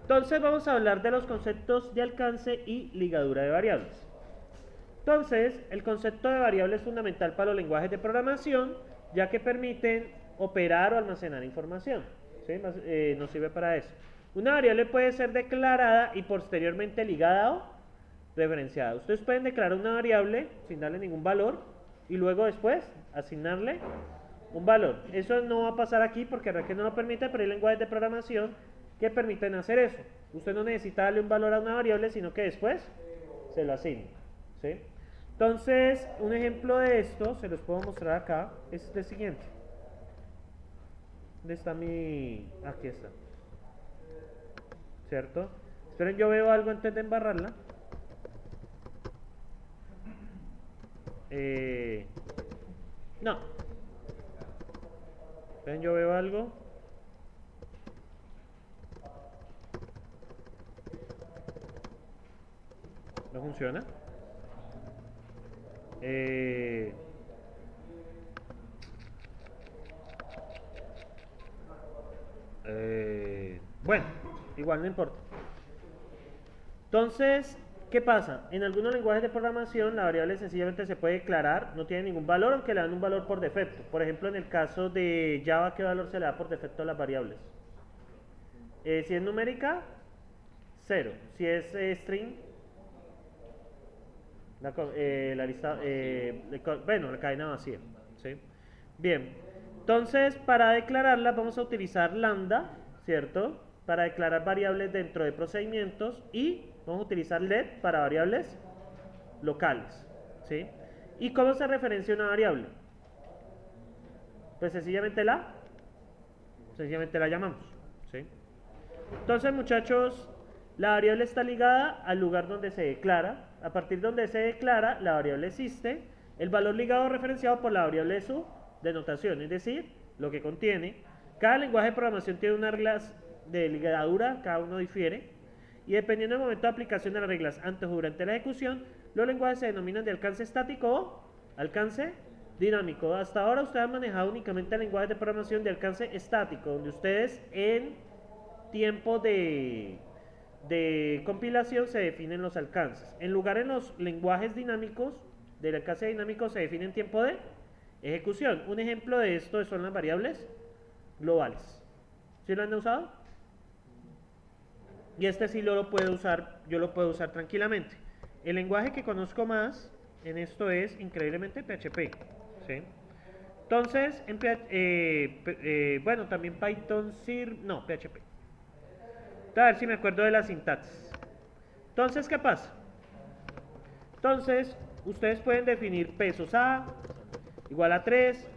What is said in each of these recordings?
Entonces vamos a hablar de los conceptos de alcance y ligadura de variables. Entonces, el concepto de variable es fundamental para los lenguajes de programación, ya que permiten operar o almacenar información. ¿Sí? Nos sirve para eso. Una variable puede ser declarada y posteriormente ligada o referenciada. Ustedes pueden declarar una variable sin darle ningún valor y luego después asignarle un valor. Eso no va a pasar aquí porque Raquel no lo permite, pero hay lenguajes de programación que permiten hacer eso. Usted no necesita darle un valor a una variable, sino que después se lo asigna. ¿Sí? Entonces, un ejemplo de esto, se los puedo mostrar acá, es el siguiente. ¿Dónde está mi...? Aquí está. ¿Cierto? Esperen, yo veo algo antes de embarrarla. No. Esperen, yo veo algo. ¿No funciona? Bueno, igual no importa. Entonces, ¿qué pasa? En algunos lenguajes de programación la variable sencillamente se puede declarar, no tiene ningún valor, aunque le dan un valor por defecto. Por ejemplo, en el caso de Java, ¿qué valor se le da por defecto a las variables? Si es numérica, 0. Si es string, la lista, bueno, la cadena vacía. ¿Sí? Bien, entonces para declararla vamos a utilizar lambda, ¿cierto? Para declarar variables dentro de procedimientos y vamos a utilizar let para variables locales. ¿Sí? ¿Y cómo se referencia una variable? Pues sencillamente la llamamos. ¿Sí? Entonces, muchachos, la variable está ligada al lugar donde se declara. A partir de donde se declara, la variable existe. El valor ligado referenciado por la variable de su denotación, es decir, lo que contiene. Cada lenguaje de programación tiene unas reglas de ligadura, cada uno difiere. Y dependiendo del momento de aplicación de las reglas antes o durante la ejecución, los lenguajes se denominan de alcance estático o alcance dinámico. Hasta ahora ustedes han manejado únicamente lenguajes de programación de alcance estático, donde ustedes en tiempo de compilación se definen los alcances. En lugar en los lenguajes dinámicos, del alcance dinámico se define en tiempo de ejecución. Un ejemplo de esto son las variables globales. ¿Sí lo han usado? Y este sí lo puedo usar, yo lo puedo usar tranquilamente. El lenguaje que conozco más en esto es increíblemente PHP. ¿Sí? Entonces, bueno, también Python, no, PHP. A ver si me acuerdo de la sintaxis. Entonces, ¿qué pasa? Entonces, ustedes pueden definir pesos A igual a 3,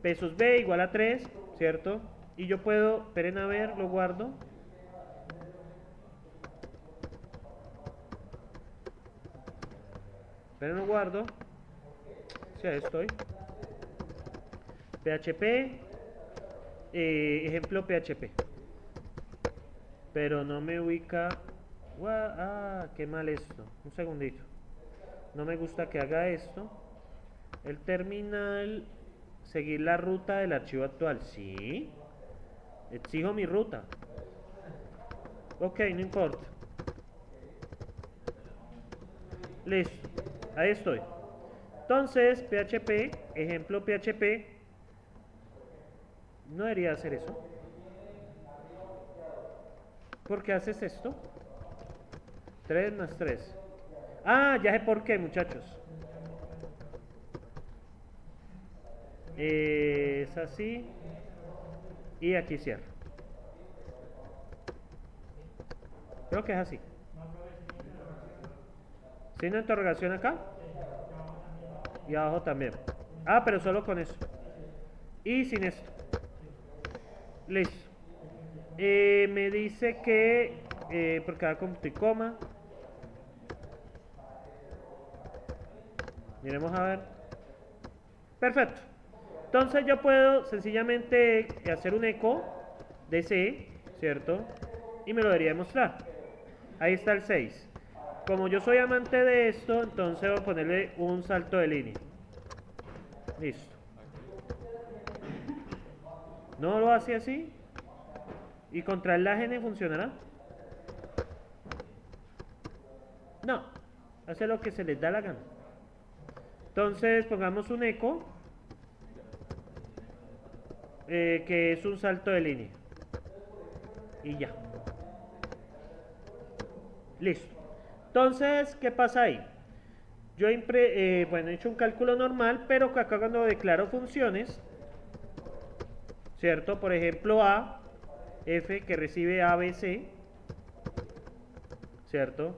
pesos B igual a 3, ¿cierto? Y yo puedo, esperen a ver, lo guardo. Esperen, lo guardo. Sí, ahí estoy. PHP, ejemplo PHP. Pero no me ubica. Qué mal esto. Un segundito. No me gusta que haga esto. El terminal. Seguir la ruta del archivo actual. Sí. Exijo mi ruta. Ok, no importa. Listo. Ahí estoy. Entonces, PHP, ejemplo PHP. No debería hacer eso. ¿Por qué haces esto? 3 más 3. Ah, ya sé por qué, muchachos. Es así. Y aquí cierro. Creo que es así. ¿Signo de interrogación acá? Y abajo también. Ah, pero solo con eso. Y sin esto. Listo. Me dice que por cada punto y coma. Miremos a ver. Perfecto. Entonces yo puedo sencillamente hacer un eco de C, ¿cierto? Y me lo debería demostrar. Ahí está el 6. Como yo soy amante de esto, entonces voy a ponerle un salto de línea. Listo. ¿No lo hace así? ¿Y contra el AGN funcionará? No, hace lo que se les da la gana. Entonces pongamos un eco, que es un salto de línea. Y ya. Listo. Entonces, ¿qué pasa ahí? Yo he hecho un cálculo normal, pero acá cuando declaro funciones, ¿cierto? Por ejemplo, A, F, que recibe ABC, ¿cierto?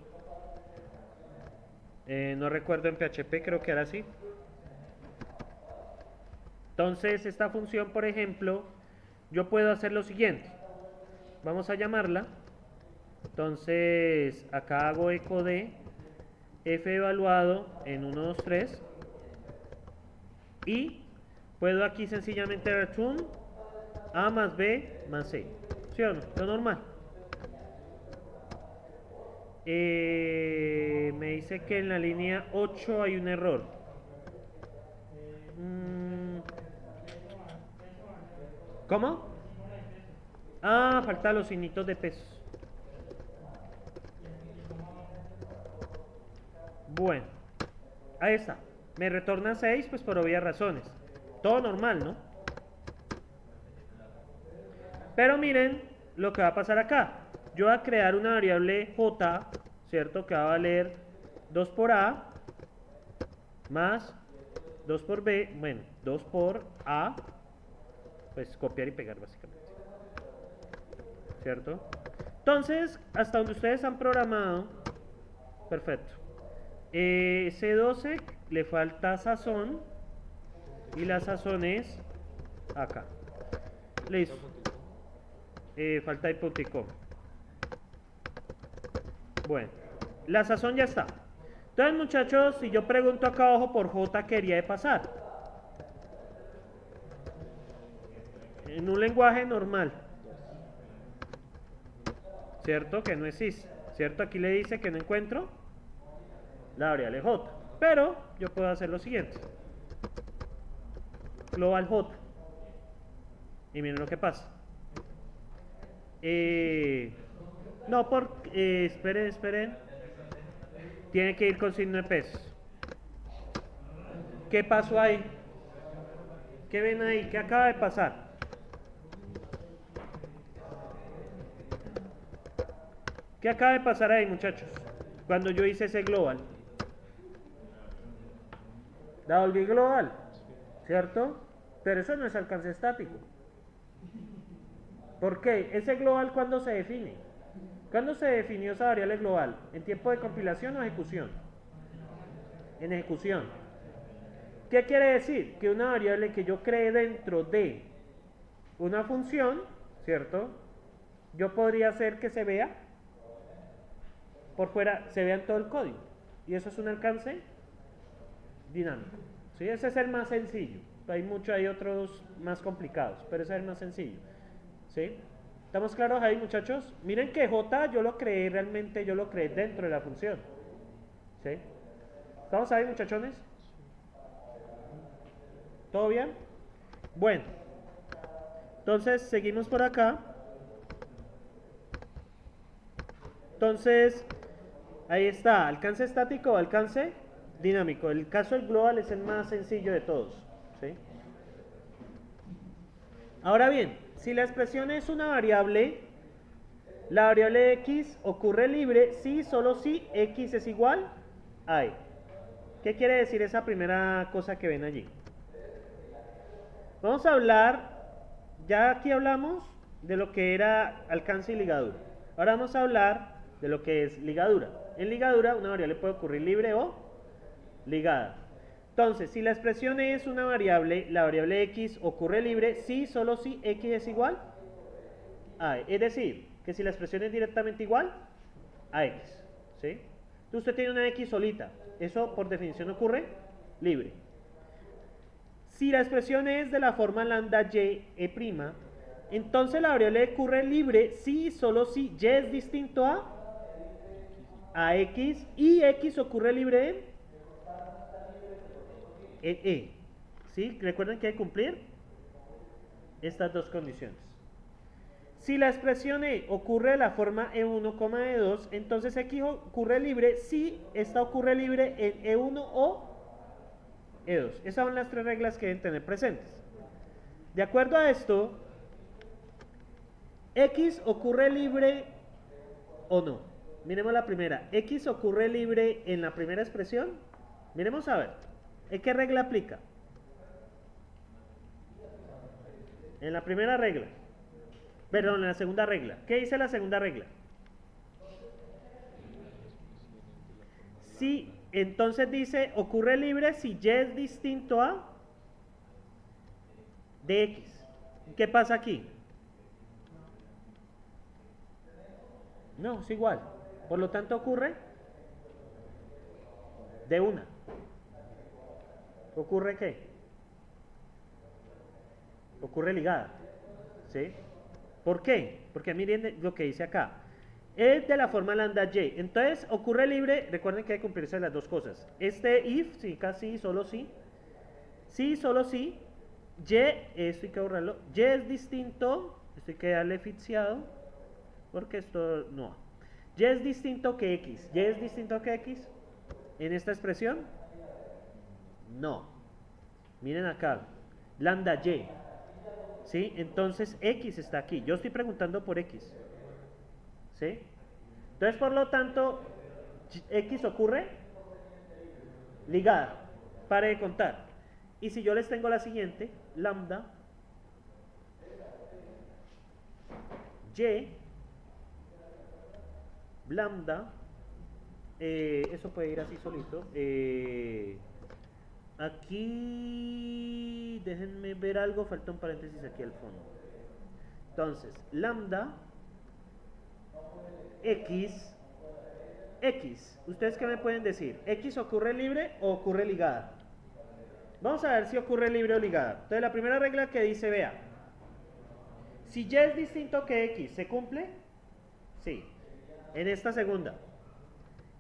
No recuerdo en PHP, creo que era así. Entonces, esta función, por ejemplo, yo puedo hacer lo siguiente. Vamos a llamarla. Entonces, acá hago eco de F evaluado en 1, 2, 3. Y puedo aquí sencillamente return A más B más C. ¿Sí o no? Lo normal. Me dice que en la línea 8 hay un error. ¿Cómo? Ah, faltan los signitos de pesos. Bueno, ahí está. Me retorna 6, pues por obvias razones. Todo normal, ¿no? Pero miren lo que va a pasar acá. Yo voy a crear una variable j, ¿cierto? Que va a valer 2 por a más 2 por b, bueno, 2 por a, pues copiar y pegar básicamente, ¿cierto? Entonces, hasta donde ustedes han programado, perfecto. C12 le falta sazón y la sazón es acá. Listo. Falta hipoteco. Bueno, la sazón ya está. Entonces, muchachos, si yo pregunto acá abajo por J, ¿qué debería de pasar? En un lenguaje normal, ¿cierto? Que no existe, ¿cierto? Aquí le dice que no encuentro la variable J. Pero yo puedo hacer lo siguiente. Global J. Y miren lo que pasa. No, esperen. Tiene que ir con signo de pesos. ¿Qué pasó ahí? ¿Qué ven ahí? ¿Qué acaba de pasar? ¿Qué acaba de pasar ahí, muchachos? Cuando yo hice ese global. La volví global, ¿cierto? Pero eso no es alcance estático. ¿Por qué? Ese global, ¿cuándo se define? ¿Cuándo se definió esa variable global? ¿En tiempo de compilación o ejecución? En ejecución. ¿Qué quiere decir? Que una variable que yo cree dentro de una función, ¿cierto? Yo podría hacer que se vea por fuera, se vea en todo el código. Y eso es un alcance dinámico. ¿Sí? Ese es el más sencillo. Hay otros más complicados, pero ese es el más sencillo. ¿Sí? ¿Estamos claros ahí, muchachos? Miren que J yo lo creé dentro de la función. ¿Sí? ¿Estamos ahí, muchachones? ¿Todo bien? Bueno. Entonces, seguimos por acá. Entonces, ahí está. Alcance estático o alcance dinámico. El caso del global es el más sencillo de todos. ¿Sí? Ahora bien, si la expresión es una variable, la variable x ocurre libre si, solo si x es igual a y. ¿Qué quiere decir esa primera cosa que ven allí? Vamos a hablar, ya aquí hablamos de lo que era alcance y ligadura. Ahora vamos a hablar de lo que es ligadura. En ligadura una variable puede ocurrir libre o ligada. Entonces, si la expresión es una variable, la variable x ocurre libre si, solo si x es igual a y. Es decir, que si la expresión es directamente igual a x. ¿Sí? Entonces usted tiene una x solita. Eso por definición ocurre libre. Si la expresión es de la forma lambda y e', entonces la variable ocurre libre si, solo si y es distinto a x y x ocurre libre en e. ¿Sí? Recuerden que hay que cumplir estas dos condiciones. Si la expresión E ocurre de la forma E1, E2, entonces X ocurre libre si esta ocurre libre en E1 o E2. Esas son las tres reglas que deben tener presentes. De acuerdo a esto, X ocurre libre o no. Miremos la primera. X ocurre libre en la primera expresión. Miremos a ver. ¿En qué regla aplica? En la primera regla. Perdón, en la segunda regla. ¿Qué dice la segunda regla? Sí, entonces dice, ocurre libre si Y es distinto a de X. ¿Qué pasa aquí? No, es igual. Por lo tanto ocurre de una. ¿Ocurre qué? Ocurre ligada. ¿Sí? ¿Por qué? Porque miren lo que dice acá. Es de la forma lambda y. Entonces, ocurre libre. Recuerden que hay que cumplirse las dos cosas. Este if, sí, casi, solo sí. Sí, solo sí. Y, esto hay que borrarlo. Y es distinto. Esto hay que darle fixeado. Porque esto no. Y es distinto que X. ¿Y es distinto que X? ¿En esta expresión? No. Miren acá. Lambda y. ¿Sí? Entonces X está aquí. Yo estoy preguntando por X. ¿Sí? Entonces, por lo tanto, X ocurre ligada. Pare de contar. Y si yo les tengo la siguiente, lambda Y, lambda, eso puede ir así solito. Aquí, déjenme ver algo, falta un paréntesis aquí al fondo. Entonces, lambda X, ¿ustedes qué me pueden decir? ¿X ocurre libre o ocurre ligada? Vamos a ver si ocurre libre o ligada. Entonces, la primera regla que dice, vea, si Y es distinto que X, ¿se cumple? Sí. En esta segunda,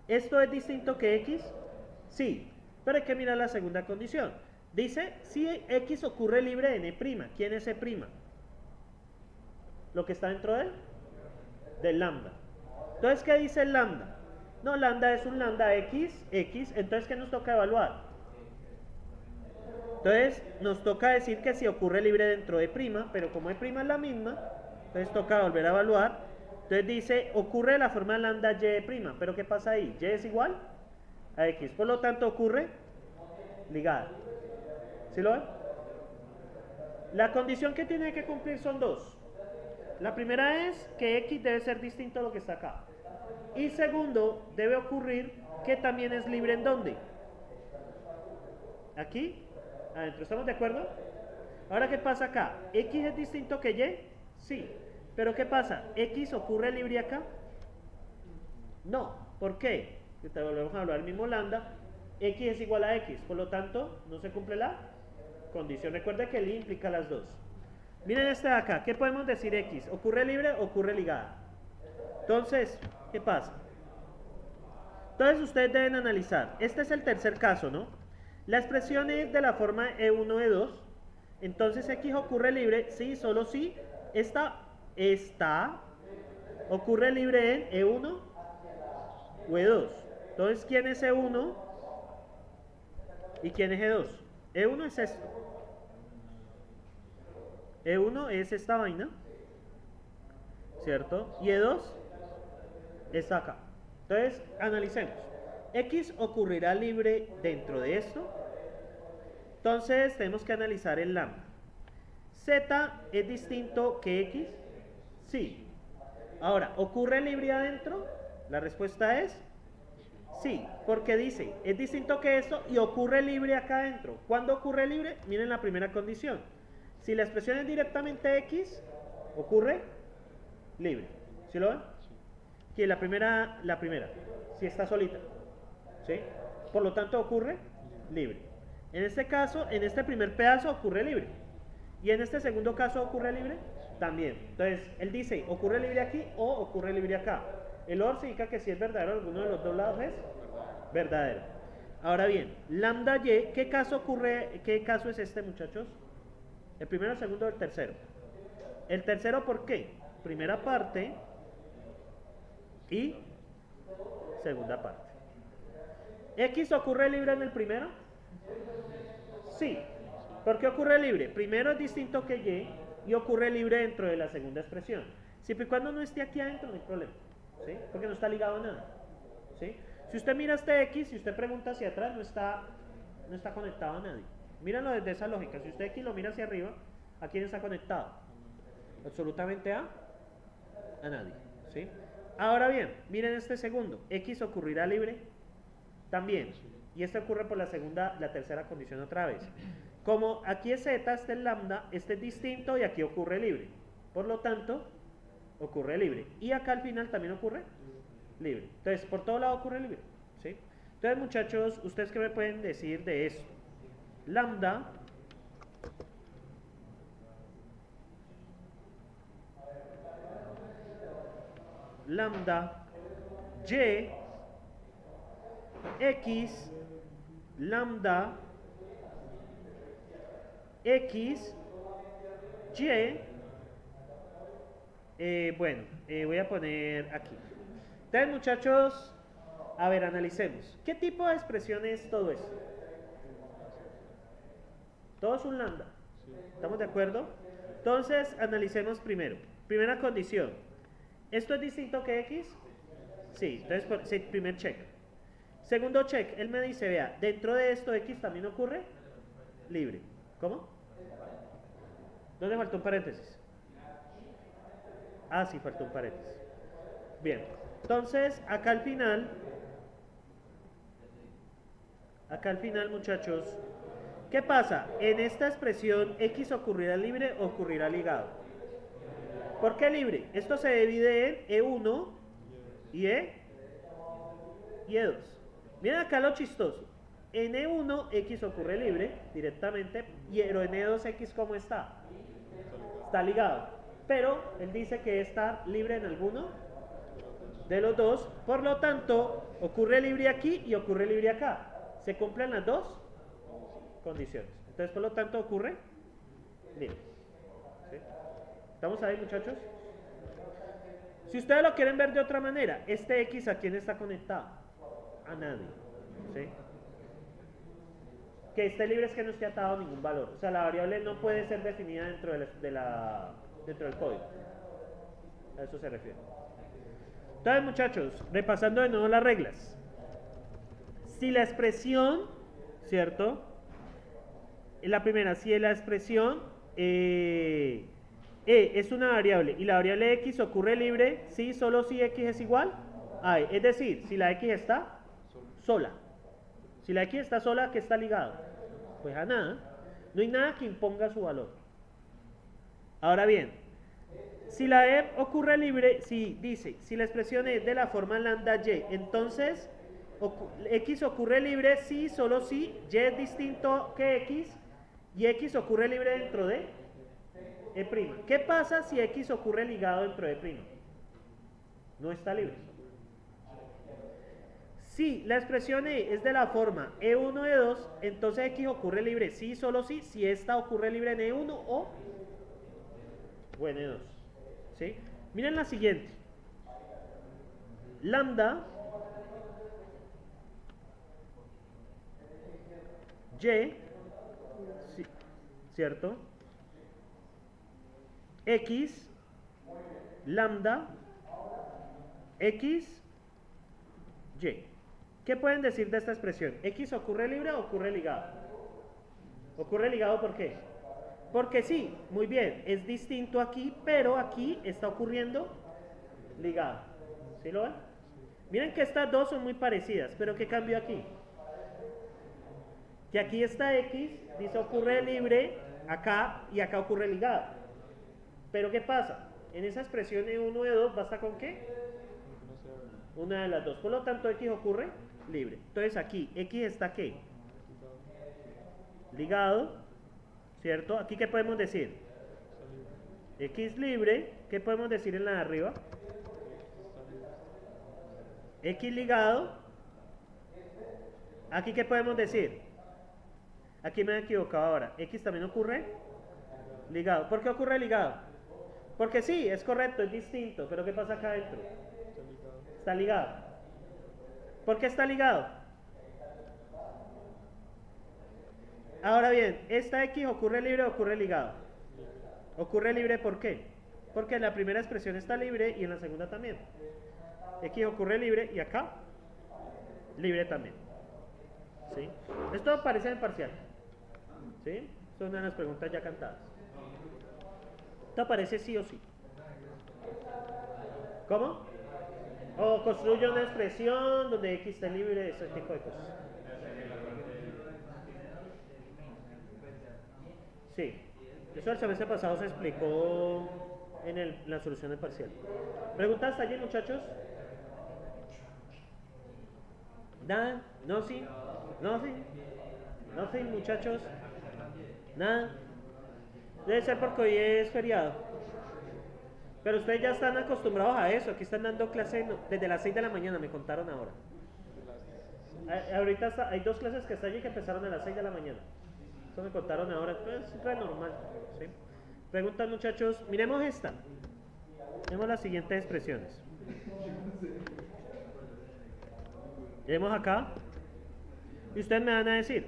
¿esto es distinto que X? Sí. Pero hay que mirar la segunda condición. Dice, si X ocurre libre en E'. ¿Quién es E'? Lo que está dentro de él, del lambda. Entonces, ¿qué dice el lambda? No, lambda es un lambda X. Entonces, ¿qué nos toca evaluar? Entonces, nos toca decir que si ocurre libre dentro de E', pero como E' es la misma, entonces toca volver a evaluar. Entonces dice, ocurre de la forma lambda Y'. ¿Pero qué pasa ahí? ¿Y es igual a X? Por lo tanto, ocurre ligada. ¿Sí lo ven? La condición que tiene que cumplir son dos. La primera es que X debe ser distinto a lo que está acá. Y segundo, debe ocurrir que también es libre ¿en dónde? Aquí, adentro. ¿Estamos de acuerdo? Ahora, ¿qué pasa acá? ¿X es distinto que Y? Sí. Pero ¿qué pasa? ¿X ocurre libre acá? No. ¿Por qué? Te volvemos a hablar del mismo lambda. X es igual a X. Por lo tanto, no se cumple la condición. Recuerda que el I implica las dos. Miren este de acá. ¿Qué podemos decir X? ¿Ocurre libre o ocurre ligada? Entonces, ¿qué pasa? Entonces ustedes deben analizar. Este es el tercer caso, ¿no? La expresión es de la forma E1, E2. Entonces X ocurre libre, sí, solo sí. Esta ocurre libre en E1 o E2. Entonces, ¿quién es E1 y quién es E2? E1 es esto. E1 es esta vaina, ¿cierto? Y E2 está acá. Entonces, analicemos. X ocurrirá libre dentro de esto. Entonces, tenemos que analizar el lambda. Z es distinto que X. Sí. Ahora, ¿ocurre libre adentro? La respuesta es sí, porque dice, es distinto que esto y ocurre libre acá adentro. ¿Cuándo ocurre libre? Miren la primera condición. Si la expresión es directamente X, ocurre libre. ¿Sí lo ven? Aquí la primera, si está solita. ¿Sí? Por lo tanto, ocurre libre. En este caso, en este primer pedazo ocurre libre. Y en este segundo caso ocurre libre también. Entonces, él dice, ¿ocurre libre aquí o ocurre libre acá? El OR significa que si es verdadero, alguno de los dos lados es verdadero. Ahora bien, lambda y, ¿qué caso es este, muchachos? ¿El primero, el segundo o el tercero? El tercero, ¿por qué? primera parte y segunda parte. ¿X ocurre libre en el primero? Sí. ¿Por qué ocurre libre? Primero es distinto que y ocurre libre dentro de la segunda expresión. Siempre y cuando no esté aquí adentro no hay problema, ¿sí? Porque no está ligado a nada, ¿sí? Si usted mira este X, si usted pregunta hacia atrás, no está conectado a nadie. Míralo desde esa lógica. Si usted X lo mira hacia arriba, ¿a quién está conectado? Absolutamente a nadie, ¿sí? Ahora bien, miren este segundo. ¿X ocurrirá libre? También. Y esto ocurre por la tercera condición otra vez. Como aquí es z, este es lambda, este es distinto y aquí ocurre libre. Por lo tanto, ocurre libre. Y acá al final también ocurre libre. Entonces, por todo lado ocurre libre, ¿sí? Entonces, muchachos, ¿ustedes qué me pueden decir de esto? Lambda y x lambda x y voy a poner aquí. Entonces, muchachos, a ver, analicemos. ¿Qué tipo de expresión es todo esto? Todo es un lambda. ¿Estamos de acuerdo? Entonces, analicemos primero. Primera condición. ¿Esto es distinto que x? Sí, entonces, primer check. Segundo check, él me dice, vea, dentro de esto x también ocurre libre. ¿Cómo? ¿Dónde faltó un paréntesis? Ah, sí, faltó un paréntesis. Bien, entonces, acá al final, muchachos, ¿qué pasa? En esta expresión, ¿X ocurrirá libre o ocurrirá ligado? ¿Por qué libre? Esto se divide en E1 y E2. Miren acá lo chistoso. En E1, X ocurre libre directamente, pero en E2, X, ¿cómo está? Está ligado. Pero él dice que está libre en alguno de los dos. Por lo tanto, ocurre libre aquí y ocurre libre acá. Se cumplen las dos condiciones. Entonces, por lo tanto, ocurre libre. ¿Sí? ¿Estamos ahí, muchachos? Si ustedes lo quieren ver de otra manera, este X, ¿a quién está conectado? A nadie. ¿Sí? Que esté libre es que no esté atado a ningún valor. O sea, la variable no puede ser definida dentro del código. A eso se refiere. Entonces, muchachos, repasando de nuevo las reglas. Si la expresión, ¿cierto? La primera, si la expresión es una variable y la variable x ocurre libre, sí, solo si x es igual a e. Es decir, si la x está sola. Si la x está sola, ¿qué está ligado? Pues a nada. No hay nada que imponga su valor. Ahora bien, si la e ocurre libre, si la expresión es de la forma lambda y, entonces x ocurre libre si, solo si y es distinto que x y x ocurre libre dentro de e'. ¿Qué pasa si x ocurre ligado dentro de e'? No está libre. Si la expresión es de la forma E1, E2, entonces X ocurre libre sí, solo sí, si esta ocurre libre en E1 o en E2. ¿Sí? Miren la siguiente. Lambda Y, ¿cierto? X, lambda, X, Y. ¿Qué pueden decir de esta expresión? ¿X ocurre libre o ocurre ligado? ¿Ocurre ligado por qué? Porque sí, muy bien, es distinto aquí, pero aquí está ocurriendo ligado. ¿Sí lo ven? Miren que estas dos son muy parecidas, pero ¿qué cambió aquí? Que aquí está X, dice ocurre libre acá y acá ocurre ligado. Pero ¿qué pasa? En esa expresión E1, E2, ¿basta con qué? Una de las dos. Por lo tanto, X ocurre libre. Entonces aquí, X está ¿qué? Ligado, ¿cierto? Aquí ¿qué podemos decir? X libre. ¿Qué podemos decir en la de arriba? X ligado. Aquí ¿qué podemos decir? Aquí me he equivocado ahora. X también ocurre ligado. ¿Por qué ocurre ligado? Porque sí, es correcto, es distinto, pero ¿qué pasa acá adentro? Está ligado. ¿Por qué está ligado? Ahora bien, ¿esta X ocurre libre o ocurre ligado? Ocurre libre, ¿por qué? Porque en la primera expresión está libre y en la segunda también. X ocurre libre y acá libre también. ¿Sí? Esto aparece en el parcial. ¿Sí? Son una de las preguntas ya cantadas. Esto aparece sí o sí. ¿Cómo? O construye una expresión donde X está libre, ese tipo de cosas. Sí. Eso el semestre pasado se explicó en la solución del parcial. ¿Preguntas hasta allí, muchachos? ¿Nada? ¿No sí? ¿No sí? ¿No sí, muchachos? ¿Nada? Debe ser porque hoy es feriado. Pero ustedes ya están acostumbrados a eso. Aquí están dando clase desde las 6 de la mañana, me contaron ahora. Ahorita hay 2 clases que están allí que empezaron a las 6 de la mañana. Eso me contaron ahora. Es re normal. ¿Sí? Preguntan, muchachos. Miremos esta. Miremos las siguientes expresiones. Miremos acá. Y ustedes me van a decir.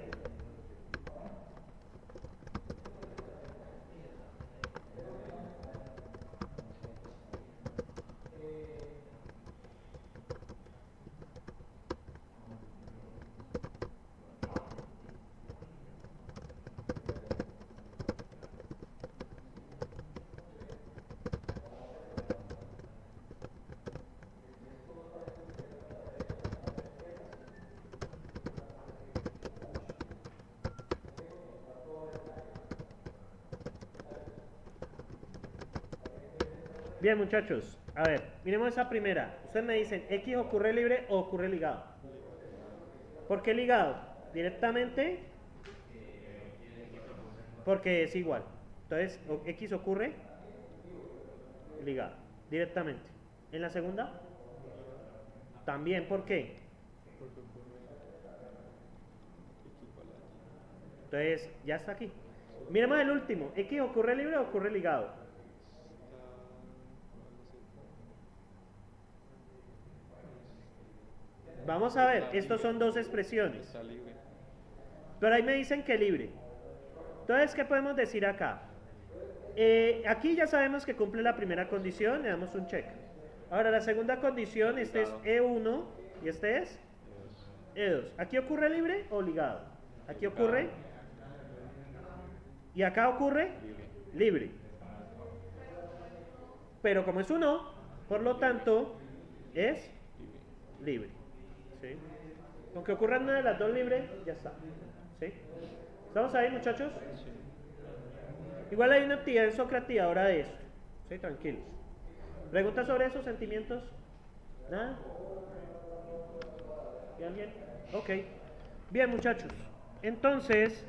Bien, muchachos, a ver, miremos esa primera. Ustedes me dicen, ¿X ocurre libre o ocurre ligado? ¿Por qué ligado? Directamente, porque es igual. Entonces, X ocurre ligado, directamente. ¿En la segunda? También, ¿por qué? Entonces, ya está aquí. Miremos el último, ¿X ocurre libre o ocurre ligado? Vamos a ver, estos son 2 expresiones. Pero ahí me dicen que libre. Entonces, ¿qué podemos decir acá? Aquí ya sabemos que cumple la primera condición, le damos un check. Ahora, la segunda condición, este es E1 y este es E2. ¿Aquí ocurre libre o ligado? Aquí ocurre y acá ocurre libre. Pero como es 1, por lo tanto, es libre. ¿Sí? Aunque ocurra una de las 2 libre, ya está. ¿Sí? ¿Estamos ahí, muchachos? Igual hay una actividad en Sócrates ahora de esto. ¿Sí? Tranquilos. ¿Preguntas sobre esos sentimientos? ¿Nada? ¿Y alguien? Ok. Bien, muchachos. Entonces,